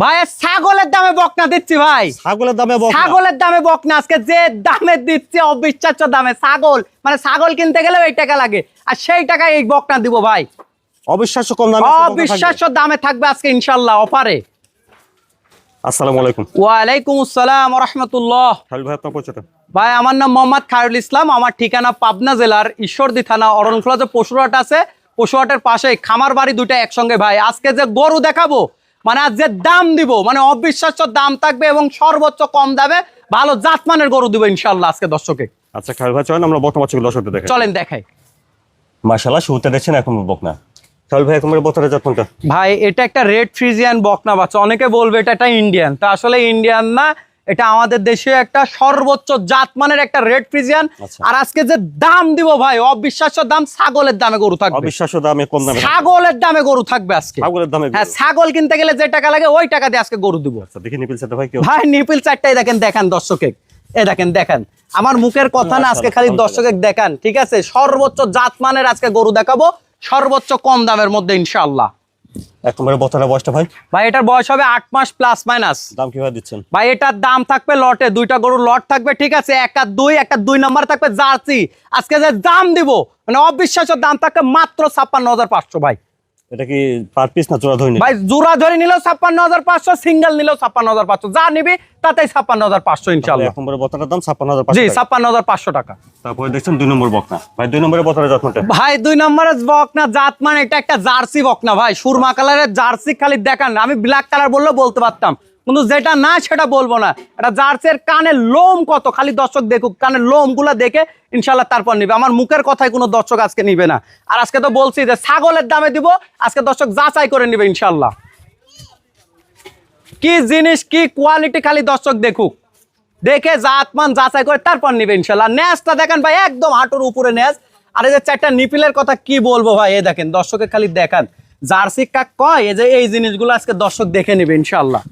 ভাই ছাগলের দামে বকনা দিচ্ছি ভাই, ছাগলের দামে বকনা। ছাগলের দামে বকনা আজকে যে দামে দিচ্ছি অবিশ্বাস্য দামে। ছাগল মানে ছাগল কিনতে গেলেও এই টাকা লাগে, আর সেই টাকায় এই বকনা দিব ভাই, অবিশ্বাস্য কম দামে অবিশ্বাস্য দামে থাকবে আজকে ইনশাআল্লাহ অফারে। আসসালামু আলাইকুম। ওয়ালাইকুম আসসালাম ওয়া রাহমাতুল্লাহ। খালিল ভাই আপনার পরিচয়টা? ভাই আমার নাম মোহাম্মদ খায়রুল ইসলাম, আমার ঠিকানা পাবনা জেলার ঈশ্বরদী থানা অরণখোলা যে পশুহাট আছে, পশুহাটের পাশে খামার বাড়ি দুইটা একসঙ্গে। ভাই আজকে যে গরু দেখাবো মানে আজ যে দাম দিব মানে অবিশ্বাস্য দাম থাকবে এবং সর্বোচ্চ কম দামে ভালো জাতমানের গরু দিব ইনশাআল্লাহ আজকে দর্শকে। আচ্ছা খালিল ভাই চলেন আমরা বকনা বাচ্চাগুলো দর্শকদের দেখাই। চলেন দেখাই। মাশাআল্লাহ শুরুতে দেখছেন এখন বকনা। খালিল ভাই এখন বকনার জাত কোনটা? ভাই এটা একটা রেড ফ্রিজিয়ান বকনা বাচ্চা। অনেকে বলবে এটা একটা ইন্ডিয়ান, তা আসলে ইন্ডিয়ান না, এটা আমাদের দেশে একটা সর্বোচ্চ জাতমানের একটা রেড ফ্রিজিয়ান। আর আজকে যে দাম দিব ভাই অবিশ্বাস্য দাম, ছাগলের দামে গরু থাকবে, অবিশ্বাস্য দামে কম দামে ছাগলের দামে গরু থাকবে আজকে। ছাগলের দামে? হ্যাঁ, ছাগল কিনতে গেলে যে টাকা লাগে ওই টাকা দিয়ে আজকে গরু দিব। আচ্ছা দেখি নিপিল সেটা ভাই কি? ভাই নিপিল চারটাই দেখেন, দেখান দর্শকে, এ দেখেন দেখেন, আমার মুখের কথা না আজকে খালি দর্শকে দেখান, ঠিক আছে? সর্বোচ্চ জাতমানের আজকে গরু দেখাবো সর্বোচ্চ কম দামের মধ্যে ইনশাআল্লাহ। একবারে বকনার বয়সটা ভাই? ভাই এটার বয়স হবে 8 মাস প্লাস মাইনাস। দাম কিভাবে দিচ্ছেন? ভাই এটার দাম থাকবে লটে, দুইটা গরুর লট থাকবে, ঠিক আছে? একটা দুই নাম্বার থাকবে জার্সি। আজকে যে দাম দিব মানে অবিশ্বাস্য দাম থাকবে মাত্র 56,500 ভাই। এটা কি পার পিস না জোড়া ধরে? ভাই জোড়া ধরে নিলেও 56,500, সিঙ্গেল নিলেও 56,500, যা নিবি তাতেই 56,500 ইনশাআল্লাহ। একবারে বকনার দাম 56,500। জি 56,500 টাকা। তারপরে দেখছেন 2 নম্বর বকনা। ভাই 2 নম্বরের বকনার জাত কোনটা? ভাই 2 নম্বরের বকনা জাত মানে এটা একটা জার্সি বকনা ভাই, সুরমা কালারের জার্সি। খালি দেখান, আমি ব্ল্যাক কালার বললেও বলতে পারতাম, কিন্তু যেটা না সেটা বলবো না। এটা জার্সির কানের লোম কত খালি দর্শক দেখুক, কানের লোম গুলা দেখে ইনশাল্লাহ তারপর নিবে। আমার মুখের কথায় কোনো দর্শক আজকে নিবে না। আর আজকে তো বলছি যে ছাগলের দামে দিব, আজকে দর্শক যাচাই করে নিবে ইনশাল্লাহ। কি জিনিস কি কোয়ালিটি খালি দর্শক দেখুক, দেখে জাতমান যাচাই করে তারপর নিবে ইনশাল্লাহ। ন্যাসটা দেখেন ভাই একদম হাঁটুর উপরে ন্যাস। আর এই যে চারটা নিপিলের কথা কি বলবো ভাই, এই দেখেন দর্শকে খালি দেখান, জার্সি কাক কয়, এই যে এই জিনিসগুলো আজকে দর্শক দেখে নিবে ইনশাল্লাহ।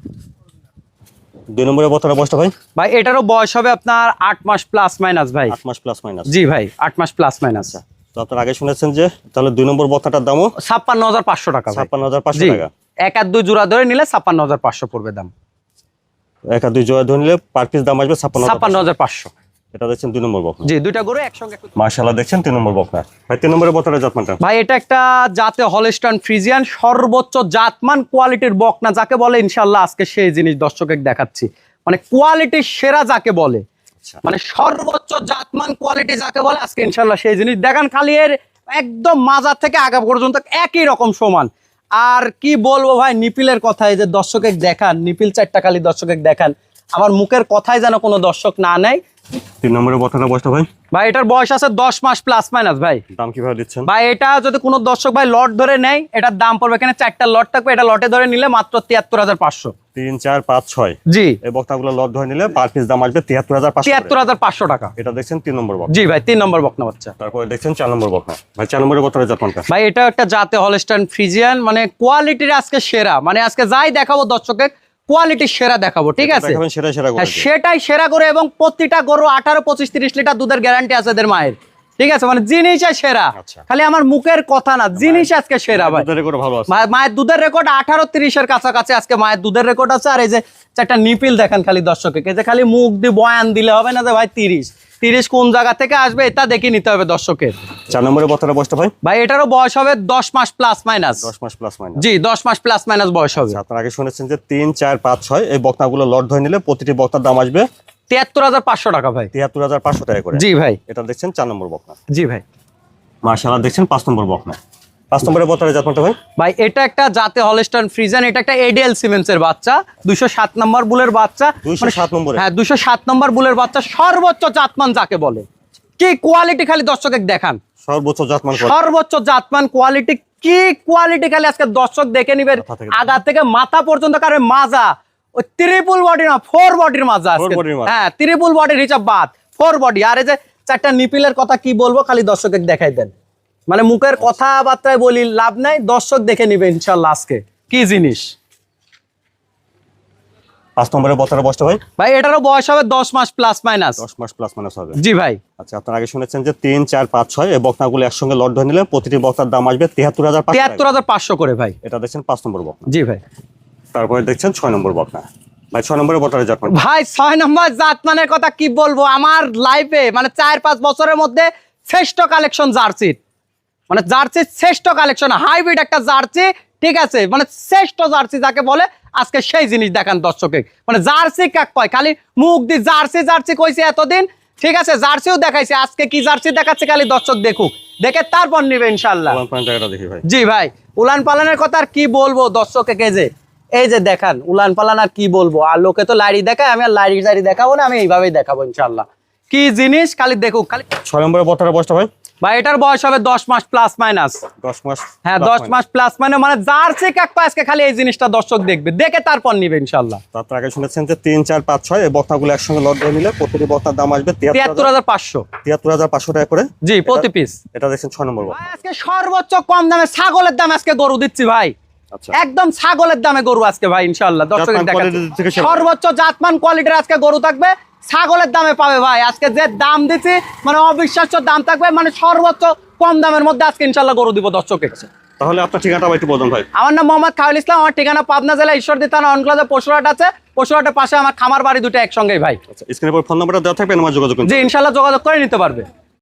2 নম্বরের বকনার বয়সটা ভাই? ভাই এটারও বয়স হবে আপনার 8 মাস প্লাস মাইনাস ভাই। 8 মাস প্লাস মাইনাস? জি ভাই 8 মাস প্লাস মাইনাস। তো আপনারা আগে শুনেছেন যে তাহলে 2 নম্বর বকনাটার দামও 56,500 টাকা। 56,500 টাকা। এক আর দুই জোড়া ধরে নিলে 56,500 পড়বে দাম। এক আর দুই জোড়া ধরে নিলে পার পিস দাম আসবে 56,500। এটা দেখছেন 2 নম্বর বকনা। জি দুইটা গরু একসঙ্গে। মাশাআল্লাহ দেখছেন 3 নম্বর বকনা। ভাই 3 নম্বরের বকনার জাতমানটা? ভাই এটা একটা জাতে হলস্টাইন ফ্রিজিয়ান, সর্বোচ্চ জাতমান কোয়ালিটির বকনা যাকে বলে ইনশাআল্লাহ আজকে সেই জিনিস দর্শকে দেখাচ্ছি। মানে কোয়ালিটির সেরা যাকে বলে, মানে সর্বোচ্চ জাতমান কোয়ালিটি যাকে বলে আজকে ইনশাআল্লাহ সেই জিনিস দেখান। খালি এর একদম মাজার থেকে আগা পর্যন্ত একই রকম সমান। আর কি বলবো ভাই নিপিলের কথায় যে দর্শকে দেখান, নিপিল চারটা খালি দর্শকে দেখান, আমার মুখের কথায় যেন কোনো দর্শক না নেয়। 3 নম্বরের বকনার বয়সটা ভাই? ভাই এটার বয়স আছে 10 মাস প্লাস মাইনাস ভাই। দাম কিভাবে দিচ্ছেন? ভাই এটা যদি কোনো দর্শক ভাই লট ধরে নেয় এটার দাম পড়বে, এখানে 4টা লট থাকবে, এটা লটে ধরে নিলে মাত্র 73,500। 3 4 5 6 জি এই বকনাগুলো লট ধরে নিলে পার পিস দাম আসবে 73,500। 73,500 টাকা। এটা দেখছেন 3 নম্বর বকনা। জি ভাই 3 নম্বর বকনা বাচ্চা। তারপরে দেখছেন 4 নম্বর বকনা। ভাই 4 নম্বরের বকনার জাতমানটা? ভাই এটা একটা জাতে হলস্টাইন ফ্রিজিয়ান, মানে কোয়ালিটির আজকে সেরা, মানে আজকে যাই দেখাবো দর্শকে কোয়ালিটির সেরা দেখাবো, ঠিক আছে? দেখাবেন সেরা সেরা করে। সেটাই সেরা করে, এবং প্রতিটা গরু 18 25 30 লিটার দুধের গ্যারান্টি আছে এদের মায়ের, ঠিক আছে? মানে জিনিসই সেরা, খালি আমার মুখের কথা না, জিনিস আজকে সেরা ভাই। দুধের রেকর্ড ভালো আছে। মায়ের দুধের রেকর্ড 18-30 এর কাছাকাছি আজকে মায়ের দুধের রেকর্ড আছে। আর এই যে চারটা নিপিল দেখেন খালি দর্শকে, এই যে খালি মুখ দিয়ে বয়ান দিলে হবে না যে ভাই 30 কোন জায়গা থেকে আসবে এটা দেখে নিতে হবে দর্শকের। 4 নম্বরের বকনার বয়সটা ভাই? ভাই এটারও বয়স হবে 10 মাস প্লাস মাইনাস। 10 মাস প্লাস মাইনাস? জি 10 মাস প্লাস মাইনাস বয়স হবে। আপনারা আগে শুনেছেন যে 3 4 5 6 এই বকনাগুলো লট ধরে নিলে প্রতিটি বকনার দাম আসবে 73,500 টাকা ভাই। 73,500 টাকা করে? জি ভাই। এটা দেখছেন 4 নম্বর বকনা। জি ভাই। মাশাআল্লাহ দেখছেন 5 নম্বর বকনা। 5 নম্বরের বকনার জাতমানটা ভাই? ভাই এটা একটা জাতে হলস্টাইন ফ্রিজিয়ান, এটা একটা এডিএল সিমেন্স এর বাচ্চা, 207 নম্বর বুলের বাচ্চা। 207 নম্বরে? হ্যাঁ 207 নম্বর বুলের বাচ্চা, সর্বোচ্চ জাতমান যাকে বলে। কি কোয়ালিটি খালি দর্শকে দেখান, সর্বোচ্চ জাতমান। সর্বোচ্চ জাতমান কোয়ালিটি, কি কোয়ালিটি খালি আজকে দর্শক দেখে নিবে আগা থেকে মাথা পর্যন্ত। কারণ মাজা ওই ট্রিপল বডি না 4 বডির মাজা আজকে। হ্যাঁ ট্রিপল বডির হিসাব বাদ, 4 বডি। আর এই যে চারটা নিপিলের কথা কি বলবো খালি দর্শকে দেখাই দেন, মানে মুখের কথাবার্তায় বলি লাভ নাই, দর্শক দেখে নিবে ইনশাআল্লাহ আজকে কি জিনিস। 5 নম্বরের বকনার বয়সটা ভাই? ভাই এটারও বয়স হবে 10 মাস প্লাস মাইনাস। 10 মাস প্লাস মাইনাস হবে? জি ভাই। আচ্ছা আপনারা আগে শুনেছেন যে 3 4 5 6 এই বকনাগুলো একসঙ্গে লট ধরে নিলে প্রতিটি বকনার দাম আসবে 73,500। 73,500 করে ভাই। এটা দেখছেন 5 নম্বর বকনা। জি ভাই। তারপরে দেখছেন 6 নম্বর বকনা। ভাই 6 নম্বরের বকনার জাতমান। ভাই 6 নম্বর জাতমানের কথা কি বলবো, আমার লাইফে মানে 4-5 বছরের মধ্যে শ্রেষ্ঠ কালেকশন জার্সির, মানে জার্সির শ্রেষ্ঠ কালেকশন, হাইব্রিড একটা জার্সি, ঠিক আছে, মানে শ্রেষ্ঠ জার্সি যাকে বলে আজকে সেই জিনিস দেখান দর্শকে। মানে জার্সি কাক কয়, খালি মুখ দিয়ে জার্সি জার্সি কইছে এতদিন, ঠিক আছে, জার্সিও দেখাইছে, আজকে কি জার্সি দেখাচ্ছে খালি দর্শক দেখুক, দেখে তারপর নিবে ইনশাল্লাহ। উলান পালান জায়গাটা দেখি ভাই। জি ভাই, উলান পালানের কথা আর কি বলবো দর্শকে, এই যে দেখান উলান পালান, আর কি বলবো, আর লোকে তো লাইরি দেখায়, আমি আর লাইরি সাইরি দেখাবো না, আমি এইভাবেই দেখাবো ইনশাল্লাহ। কি জিনিস খালি দেখুক খালি। 6 নম্বরের বকনার বয়সটা ভাই? ভাই এটার বয়স হবে 10 মাস প্লাস মাইনাস। 10 মাস। হ্যাঁ 10 মাস প্লাস মানে জার্সি কাকপা, আজকে খালি এই জিনিসটা দর্শক দেখবে, দেখে তারপর নিবে ইনশাল্লাহ। তারপর আগে শুনেছেন যে 3, 4, 5, 6 এই বকনাগুলো একসঙ্গে লট দিয়ে নিলে প্রতিটি বকনার দাম আসবে ৭৩,৫০০। ৭৩,৫০০ টাকা করে। জি প্রতি পিস। এটা দেখছেন 6 নম্বর বকনা। ভাই আজকে সর্বোচ্চ কম দামে ছাগলের দাম আজকে গরু দিচ্ছি ভাই, আচ্ছা। একদম ছাগলের দামে গরু আজকে ভাই ইনশাল্লাহ দর্শক জাতমান quality থেকে শুরু। সর্বোচ্চ জাতমান কোয়ালিটির আজকে গরু থাকবে, ছাগলের দামে পাবে ভাই। আজকে যে দাম দিচ্ছি মানে অবিশ্বাস্য দাম থাকবে, মানে সর্বোচ্চ কম দামের মধ্যে আজকে ইনশাল্লাহ গরু দিব দর্শকের। তাহলে আপনার ঠিকানাটা একটু বলুন ভাই। আমার নাম মোহাম্মদ খায়রুল ইসলাম, আমার ঠিকানা পাবনা জেলা ঈশ্বরদী থানা অনক্লাজে পশুরহাট আছে, পশুরহাটের পাশে আমার খামার বাড়ি দুটো একসঙ্গেই ভাই। আচ্ছা, স্ক্রিনের উপর ফোন নাম্বারটা দেওয়া থাকবে, আমার যোগাযোগ করুন। জি ইনশাল্লাহ যোগাযোগ করে নিতে পারবে।